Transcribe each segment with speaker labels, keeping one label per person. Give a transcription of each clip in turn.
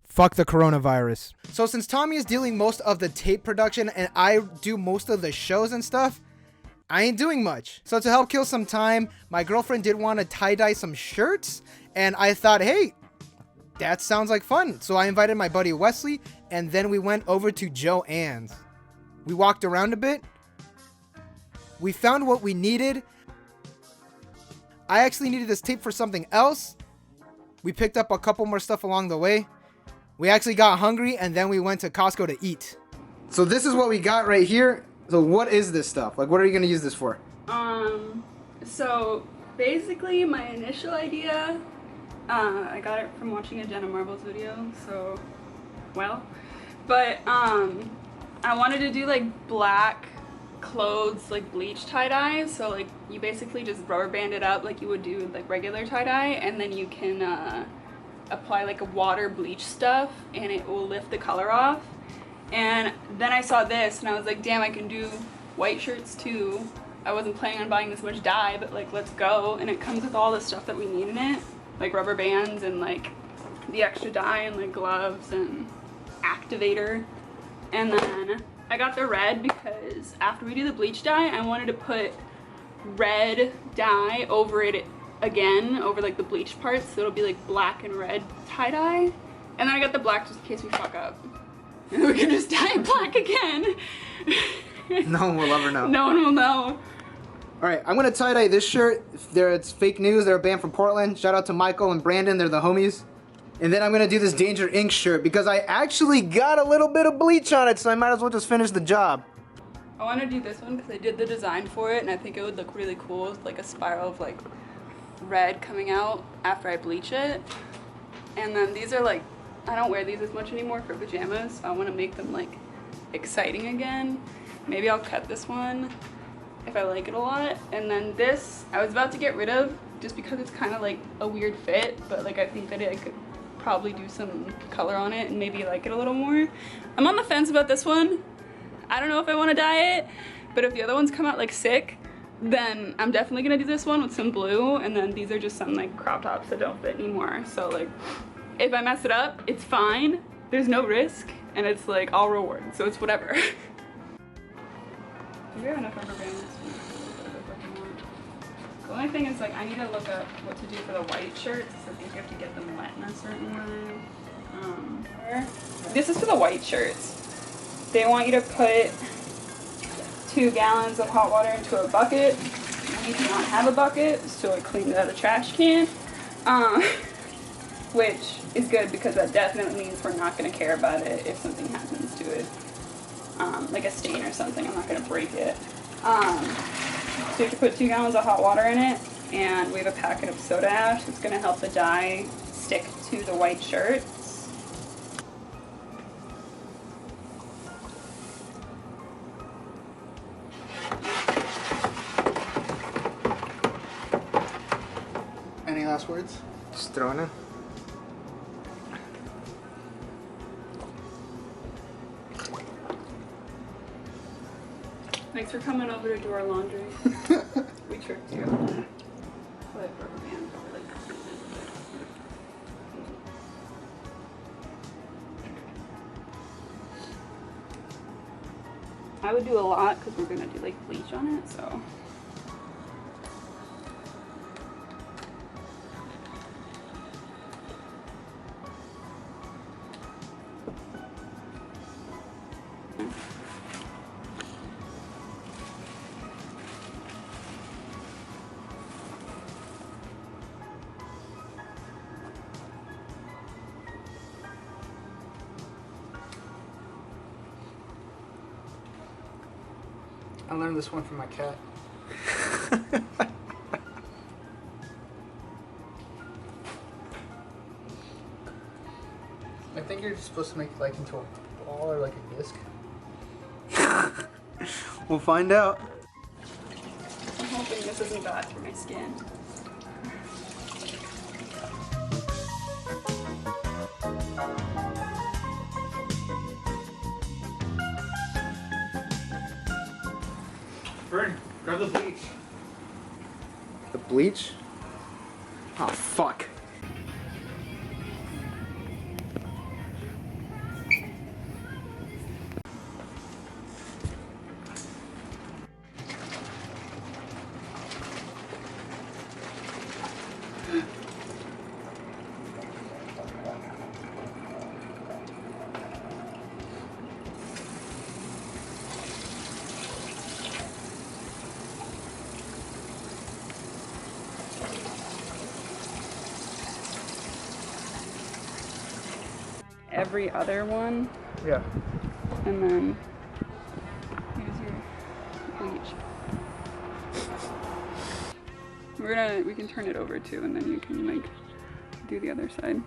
Speaker 1: Fuck the coronavirus. So since Tommy is dealing most of the tape production and I do most of the shows and stuff, I ain't doing much. So to help kill some time, my girlfriend did want to tie-dye some shirts, and I thought, hey, that sounds like fun. So I invited my buddy Wesley, and then we went over to Joann's. We walked around a bit. We found what we needed. I actually needed this tape for something else. We picked up a couple more stuff along the way. We actually got hungry, and then we went to Costco to eat. So this is what we got right here. So what is this stuff? Like, what are you going to use this for?
Speaker 2: So basically my initial idea, I got it from watching a Jenna Marbles video, so, well. But, I wanted to do, like, black clothes, like, bleach tie-dye. So, like, you basically just rubber band it up like you would do with, like, regular tie-dye, and then you can, apply like a water bleach stuff and it will lift the color off. And then I saw this and I was like, damn, I can do white shirts too. I wasn't planning on buying this much dye, but like, let's go. And it comes with all the stuff that we need in it, like rubber bands and like the extra dye and like gloves and activator. And then I got the red because after we do the bleach dye, I wanted to put red dye over it again, over like the bleach parts, so it'll be like black and red tie-dye. And then I got the black just in case we fuck up. And we can just dye it black again.
Speaker 1: No one will ever know.
Speaker 2: No one will know.
Speaker 1: Alright, I'm gonna tie-dye this shirt. It's fake news, they're a band from Portland. Shout out to Michael and Brandon, they're the homies. And then I'm gonna do this Danger Inc. shirt because I actually got a little bit of bleach on it, so I might as well just finish the job.
Speaker 2: I want to do this one because I did the design for it and I think it would look really cool with like a spiral of like red coming out after I bleach it. And then these are like, I don't wear these as much anymore for pajamas, so I want to make them like exciting again. Maybe I'll cut this one if I like it a lot. And then this I was about to get rid of just because it's kind of like a weird fit, but like I think that I could probably do some color on it and maybe like it a little more. I'm on the fence about this one. I don't know if I want to dye it, but if the other ones come out like sick, then I'm definitely gonna do this one with some blue, and then these are just some like crop tops that don't fit anymore. So like, if I mess it up, it's fine. There's no risk, and it's like all reward, so it's whatever. Do we have enough rubber bands? The only thing is like, I need to look up what to do for the white shirts. I think you have to get them wet in a certain way. This is for the white shirts. They want you to put 2 gallons of hot water into a bucket. We do not have a bucket, so I cleaned it out of the trash can. Which is good because that definitely means we're not going to care about it if something happens to it. Like a stain or something, I'm not going to break it. So you have to put 2 gallons of hot water in it, and we have a packet of soda ash that's going to help the dye stick to the white shirt.
Speaker 1: Any last words? Just throwing in.
Speaker 2: Thanks for coming over to do our laundry. We tricked you. Put rubber band over like. I would do a lot because we're gonna do like bleach on it, so.
Speaker 1: I learned this one from my cat. I think you're supposed to make it like into a ball or like a disc. We'll find out.
Speaker 2: I'm hoping this isn't bad for my skin.
Speaker 3: Vern, grab the bleach.
Speaker 1: The bleach? Oh, fuck.
Speaker 2: every other one.
Speaker 1: Yeah.
Speaker 2: And then use your bleach. We can turn it over too, and then you can like do the other side.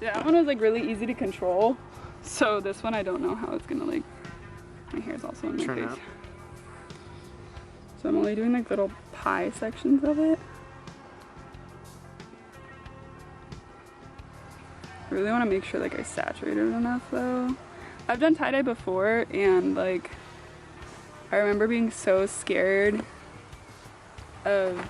Speaker 2: Yeah, that one was like really easy to control. So this one I don't know how it's gonna like, my hair's also in my
Speaker 1: Turn
Speaker 2: face.
Speaker 1: out.
Speaker 2: So I'm only doing like little pie sections of it. I really want to make sure like I saturate it enough though. I've done tie-dye before and like I remember being so scared of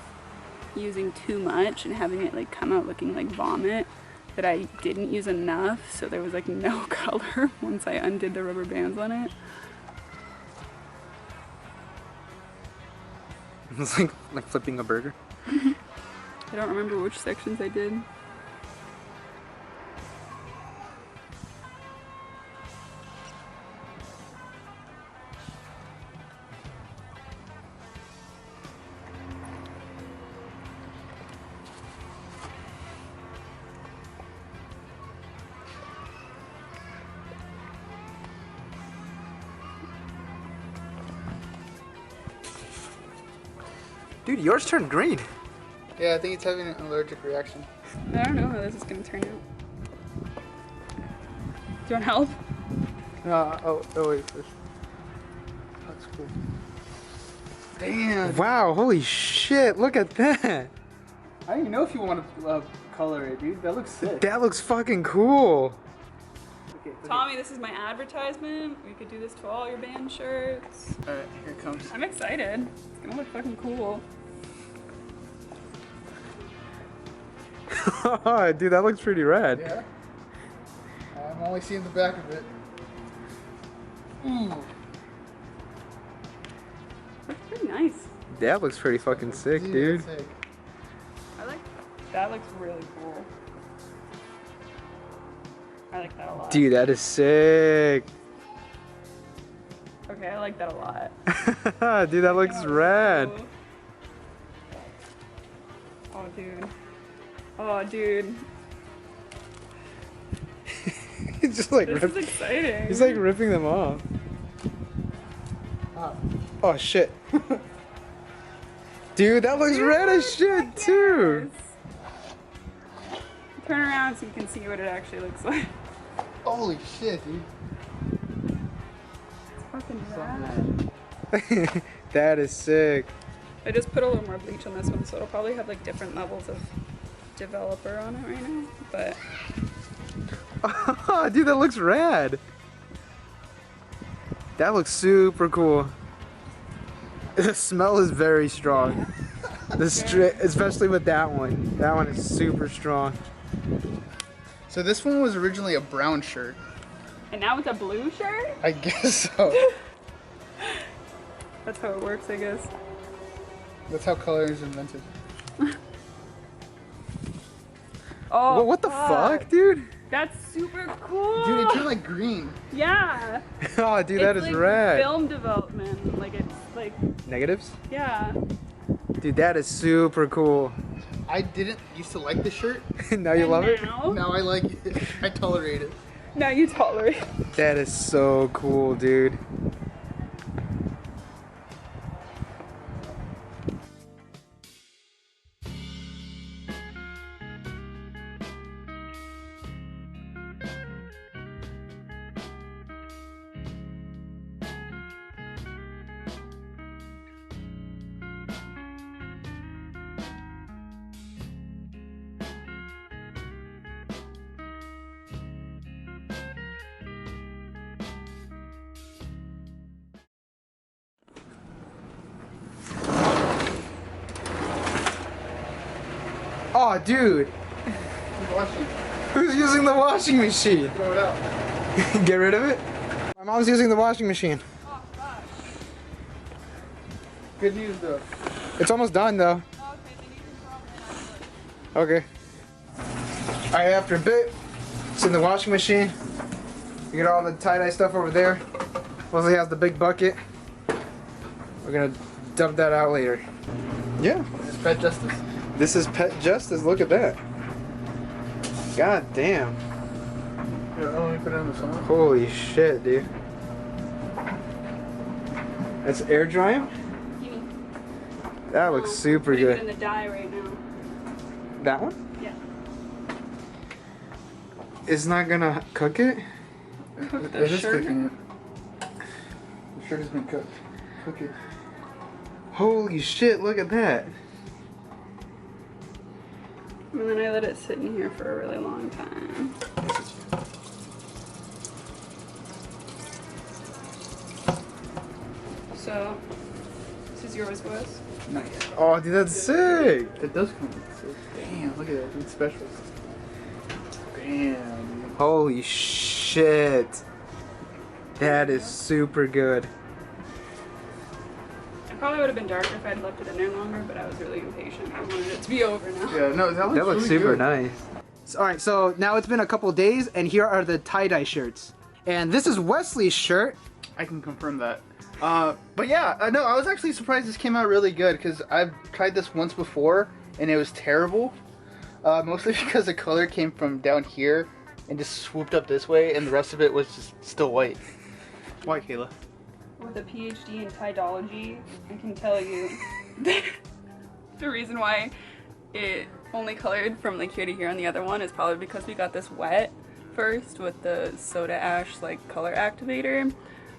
Speaker 2: using too much and having it like come out looking like vomit that I didn't use enough, so there was like no color once I undid the rubber bands on it.
Speaker 1: It's like flipping a burger.
Speaker 2: I don't remember which sections I did.
Speaker 1: Dude, yours turned green. Yeah, I think it's having an allergic reaction.
Speaker 2: I don't know how this is gonna turn out. Do you want help?
Speaker 1: Oh wait, first. That's cool. Damn. Wow, holy shit, look at that.
Speaker 3: I don't even know if you want to color it, dude. That looks sick.
Speaker 1: That looks fucking cool.
Speaker 3: Okay,
Speaker 2: Tommy, this is my advertisement. We could do this to all your band shirts.
Speaker 3: Alright, here it comes.
Speaker 2: I'm excited. It's gonna look fucking cool.
Speaker 1: Dude, that looks pretty rad.
Speaker 3: Yeah? I'm only seeing the back of it. Ooh.
Speaker 2: That's pretty nice.
Speaker 1: That looks pretty fucking sick, dude.
Speaker 3: That's sick.
Speaker 2: I like that. Looks really cool. I like that a lot.
Speaker 1: Dude, that is sick.
Speaker 2: Okay, I like that a lot.
Speaker 1: Dude, that looks
Speaker 2: Oh,
Speaker 1: rad.
Speaker 2: cool. Oh, dude. Oh, dude.
Speaker 1: He's just like
Speaker 2: This is exciting.
Speaker 1: He's like ripping them off.
Speaker 3: Ah.
Speaker 1: Oh shit. Dude, that looks red as shit too.
Speaker 2: Yes. Turn around so you can see what it actually looks like.
Speaker 3: Holy shit, dude.
Speaker 2: It's fucking rad.
Speaker 1: That is sick.
Speaker 2: I just put a little more bleach on this one, so it'll probably have like different levels of developer on it right now. But
Speaker 1: Dude, that looks rad. That looks super cool. The smell is very strong. Especially with that one. That one is super strong.
Speaker 3: So this one was originally a brown shirt.
Speaker 2: and now it's a blue shirt?
Speaker 3: I guess so.
Speaker 2: That's how it works, I guess.
Speaker 3: That's how color is invented.
Speaker 2: Oh,
Speaker 1: What the fuck, dude?
Speaker 2: That's super cool.
Speaker 3: Dude, it turned like green.
Speaker 2: Yeah.
Speaker 1: Oh, dude, that
Speaker 2: It's
Speaker 1: is
Speaker 2: like
Speaker 1: rad.
Speaker 2: film development. Like it's like,
Speaker 1: Negatives?
Speaker 2: yeah.
Speaker 1: Dude, that is super cool.
Speaker 3: I didn't used to like the shirt.
Speaker 1: Now you
Speaker 2: And
Speaker 1: love it?
Speaker 2: now,
Speaker 3: Now I like it. I tolerate it.
Speaker 2: now you tolerate.
Speaker 1: That is so cool, dude. Oh, dude.
Speaker 3: Washing.
Speaker 1: Who's using the washing machine?
Speaker 3: Throw it out.
Speaker 1: Get rid of it? My mom's using the washing machine.
Speaker 2: Oh gosh.
Speaker 3: Good news though.
Speaker 1: It's almost done, though.
Speaker 2: Oh, okay, then you can throw it in.
Speaker 1: Okay. Alright, after a bit, it's in the washing machine. You get all the tie-dye stuff over there. Leslie has the big bucket. We're gonna dump that out later. Yeah.
Speaker 3: It's Pet Justice.
Speaker 1: This is Pet Justice. Look at that. God damn.
Speaker 3: Here, let me put it in the sun.
Speaker 1: Holy shit, dude. That's air drying? That looks super
Speaker 2: putting
Speaker 1: good.
Speaker 2: it in the dye right now.
Speaker 1: That one?
Speaker 2: Yeah.
Speaker 1: It's not gonna cook it?
Speaker 2: Cook the
Speaker 3: It is
Speaker 2: shirt.
Speaker 3: cooking it. The shirt has been cooked. Cook it.
Speaker 1: Holy shit, look at that.
Speaker 2: And then I let it sit in here for a really long time. So, this is yours, boys.
Speaker 3: Not yet.
Speaker 1: Oh, dude, that's sick.
Speaker 3: It does come with it. Damn, look at that. It's special. Damn, dude.
Speaker 1: Holy shit. That is super good.
Speaker 2: It probably would have been darker if I'd left it in there longer, but I was really impatient. I wanted it to be over now.
Speaker 3: Yeah, no, that looks
Speaker 1: That looks
Speaker 3: really
Speaker 1: super
Speaker 3: good.
Speaker 1: nice. Alright, so now it's been a couple days, and here are the tie-dye shirts. And this is Wesley's shirt.
Speaker 3: I can confirm that. But yeah, no, I was actually surprised this came out really good because I've tried this once before and it was terrible. Mostly because the color came from down here and just swooped up this way, and the rest of it was just still white. Why, Kayla?
Speaker 2: With a PhD in Tidology, I can tell you the reason why it only colored from like here to here on the other one is probably because we got this wet first with the soda ash like color activator.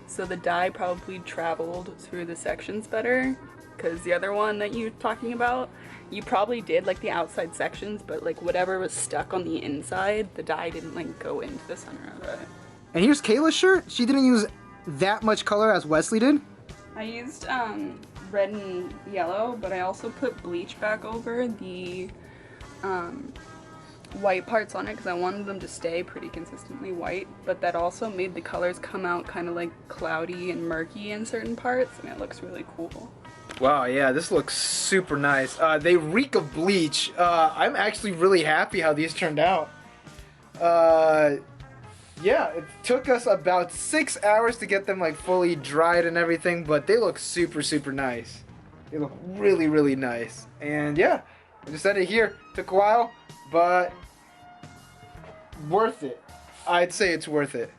Speaker 2: So the dye probably traveled through the sections better, because the other one that you're talking about, you probably did like the outside sections, but like whatever was stuck on the inside, the dye didn't like go into the center of it.
Speaker 1: And here's Kayla's shirt. She didn't use that much color as Wesley did.
Speaker 2: I used red and yellow, but I also put bleach back over the white parts on it because I wanted them to stay pretty consistently white, but that also made the colors come out kind of like cloudy and murky in certain parts, and it looks really cool.
Speaker 1: Wow, yeah, this looks super nice. They reek of bleach. I'm actually really happy how these turned out. Yeah, it took us about 6 hours to get them like fully dried and everything, but they look super, super nice. They look really, really nice. And yeah, I just said it here. Took a while, but worth it. I'd say it's worth it.